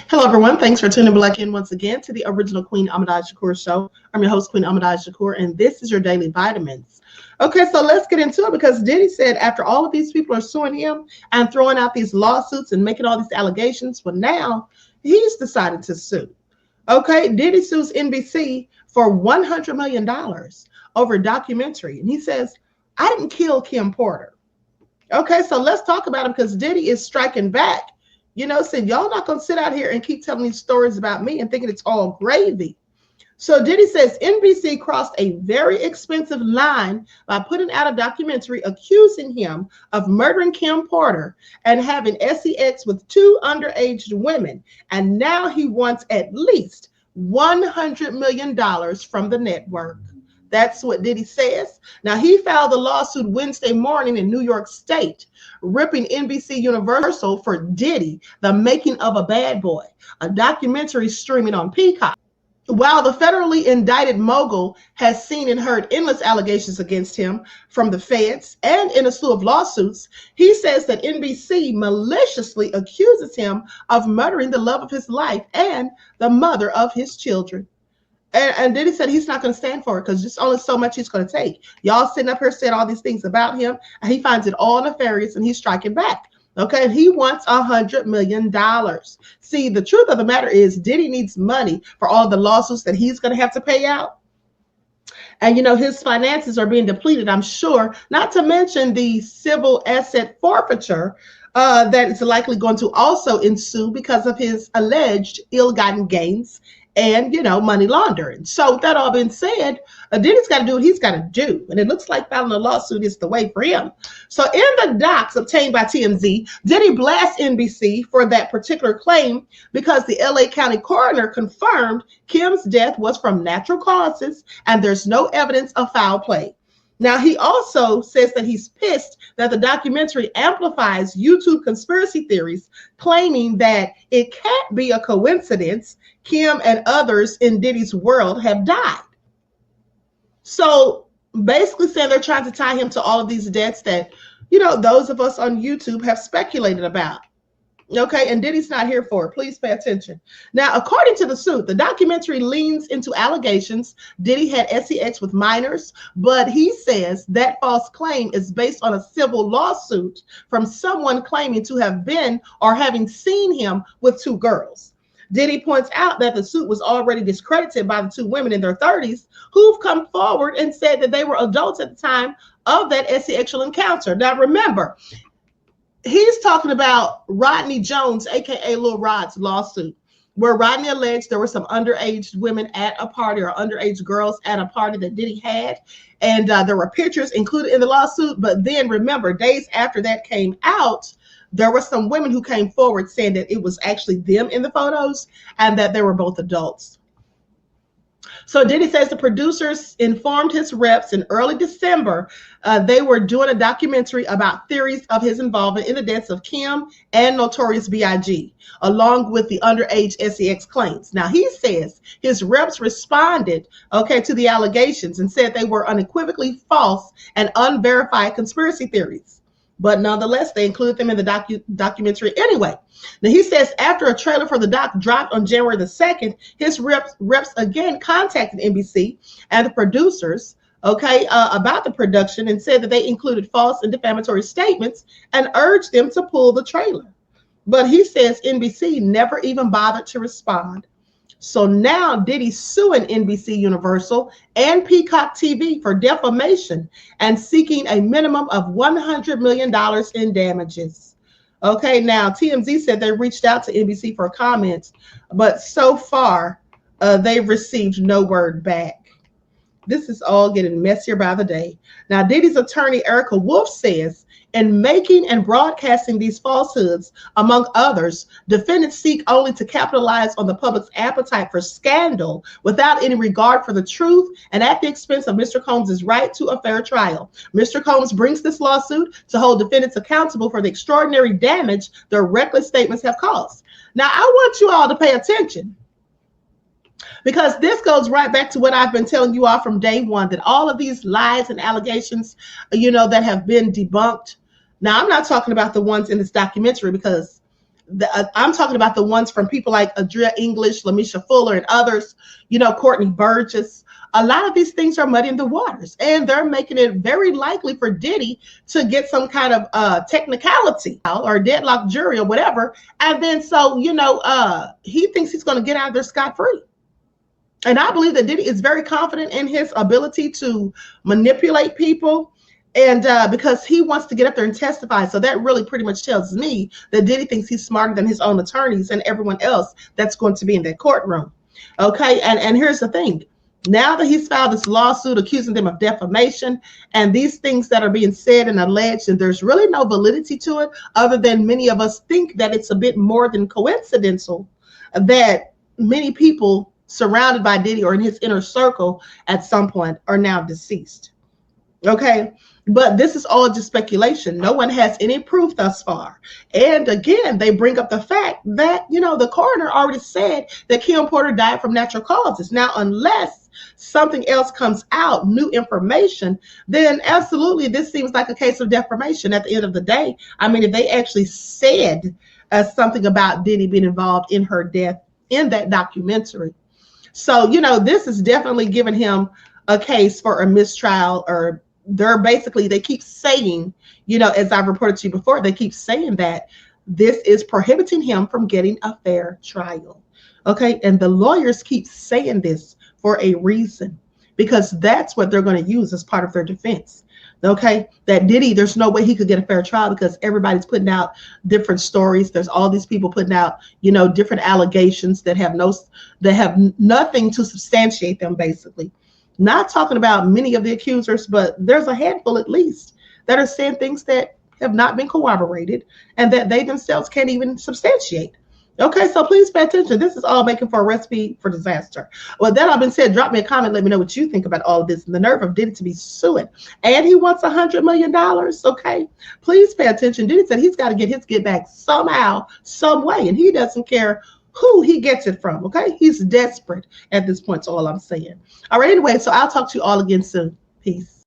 Hello, everyone. Thanks for tuning back in once again to the original Queen Ahmadiyyah Shakur show. I'm your host, Queen Ahmadiyyah Shakur, and this is your daily vitamins. Okay, so let's get into it because Diddy said after all of these people are suing him and throwing out these lawsuits and making all these allegations, well, now he's decided to sue. Okay, Diddy sues NBC for $100 million over a documentary. And he says, I didn't kill Kim Porter. Okay, so let's talk about it because Diddy is striking back. Said, y'all not going to sit out here and keep telling these stories about me and thinking it's all gravy. So Diddy says NBC crossed a very expensive line by putting out a documentary accusing him of murdering Kim Porter and having sex with two underage women. And now he wants at least $100 million from the network. That's what Diddy says. Now, he filed the lawsuit Wednesday morning in New York State, ripping NBC Universal for Diddy, The Making of a Bad Boy, a documentary streaming on Peacock. While the federally indicted mogul has seen and heard endless allegations against him from the feds and in a slew of lawsuits, he says that NBC maliciously accuses him of murdering the love of his life and the mother of his children. And Diddy said he's not going to stand for it because there's only so much he's going to take. Y'all sitting up here said all these things about him, and he finds it all nefarious, and he's striking back. Okay, and he wants $100 million. See, the truth of the matter is Diddy needs money for all the lawsuits that he's going to have to pay out. And, his finances are being depleted, I'm sure, not to mention the civil asset forfeiture that is likely going to also ensue because of his alleged ill-gotten gains and, money laundering. So with that all being said, Diddy's got to do what he's got to do. And it looks like filing a lawsuit is the way for him. So in the docs obtained by TMZ, Diddy blasts NBC for that particular claim because the LA County coroner confirmed Kim's death was from natural causes and there's no evidence of foul play. Now, he also says that he's pissed that the documentary amplifies YouTube conspiracy theories, claiming that it can't be a coincidence Kim and others in Diddy's world have died. So basically saying they're trying to tie him to all of these deaths that, those of us on YouTube have speculated about. Okay, and Diddy's not here for it. Please pay attention. Now, according to the suit, the documentary leans into allegations Diddy had sex with minors, but he says that false claim is based on a civil lawsuit from someone claiming to have been or having seen him with two girls. Diddy points out that the suit was already discredited by the two women in their 30s who've come forward and said that they were adults at the time of that sexual encounter. Now, remember, he's talking about Rodney Jones, aka Lil Rod's lawsuit, where Rodney alleged there were some underage women at a party or underage girls at a party that Diddy had. And there were pictures included in the lawsuit. But then remember, days after that came out, there were some women who came forward saying that it was actually them in the photos and that they were both adults. So Diddy says the producers informed his reps in early December they were doing a documentary about theories of his involvement in the deaths of Kim and Notorious B.I.G., along with the underage sex claims. Now, he says his reps responded, to the allegations and said they were unequivocally false and unverified conspiracy theories. But nonetheless, they included them in the documentary anyway. Now, he says after a trailer for the doc dropped on January the 2nd, his reps again contacted NBC and the producers, about the production and said that they included false and defamatory statements and urged them to pull the trailer. But he says NBC never even bothered to respond. So now Diddy's suing NBC Universal and Peacock TV for defamation and seeking a minimum of $100 million in damages. Okay, now TMZ said they reached out to NBC for comments, but so far they've received no word back. This is all getting messier by the day. Now, Diddy's attorney, Erica Wolf, says in making and broadcasting these falsehoods, among others, defendants seek only to capitalize on the public's appetite for scandal without any regard for the truth and at the expense of Mr. Combs' right to a fair trial. Mr. Combs brings this lawsuit to hold defendants accountable for the extraordinary damage their reckless statements have caused. Now, I want you all to pay attention, because this goes right back to what I've been telling you all from day one, that all of these lies and allegations, that have been debunked. Now, I'm not talking about the ones in this documentary, because I'm talking about the ones from people like Adria English, Lamisha Fuller, and others, Courtney Burgess. A lot of these things are muddying the waters, and they're making it very likely for Diddy to get some kind of technicality or deadlock jury or whatever. And then he thinks he's going to get out of there scot-free. And I believe that Diddy is very confident in his ability to manipulate people. And because he wants to get up there and testify. So that really pretty much tells me that Diddy thinks he's smarter than his own attorneys and everyone else that's going to be in that courtroom. Okay. And here's the thing. Now that he's filed this lawsuit accusing them of defamation and these things that are being said and alleged, and there's really no validity to it other than many of us think that it's a bit more than coincidental that many people surrounded by Diddy or in his inner circle at some point are now deceased. Okay. But this is all just speculation. No one has any proof thus far. And again, they bring up the fact that, the coroner already said that Kim Porter died from natural causes. Now, unless something else comes out, new information, then absolutely this seems like a case of defamation at the end of the day. I mean, if they actually said something about Diddy being involved in her death in that documentary. So, this is definitely giving him a case for a mistrial, or they keep saying, as I've reported to you before, they keep saying that this is prohibiting him from getting a fair trial. Okay. And the lawyers keep saying this for a reason, because that's what they're going to use as part of their defense. Okay. That Diddy, there's no way he could get a fair trial because everybody's putting out different stories. There's all these people putting out, different allegations that have nothing to substantiate them, basically. Not talking about many of the accusers, but there's a handful at least that are saying things that have not been corroborated and that they themselves can't even substantiate. Okay, so please pay attention. This is all making for a recipe for disaster. Well, that all been said, drop me a comment. Let me know what you think about all of this and the nerve of Diddy to be suing. And he wants $100 million. Okay, please pay attention. Diddy said he's got to get his get back somehow, some way, and he doesn't care who he gets it from. Okay, he's desperate at this point. That's all I'm saying. All right, anyway, so I'll talk to you all again soon. Peace.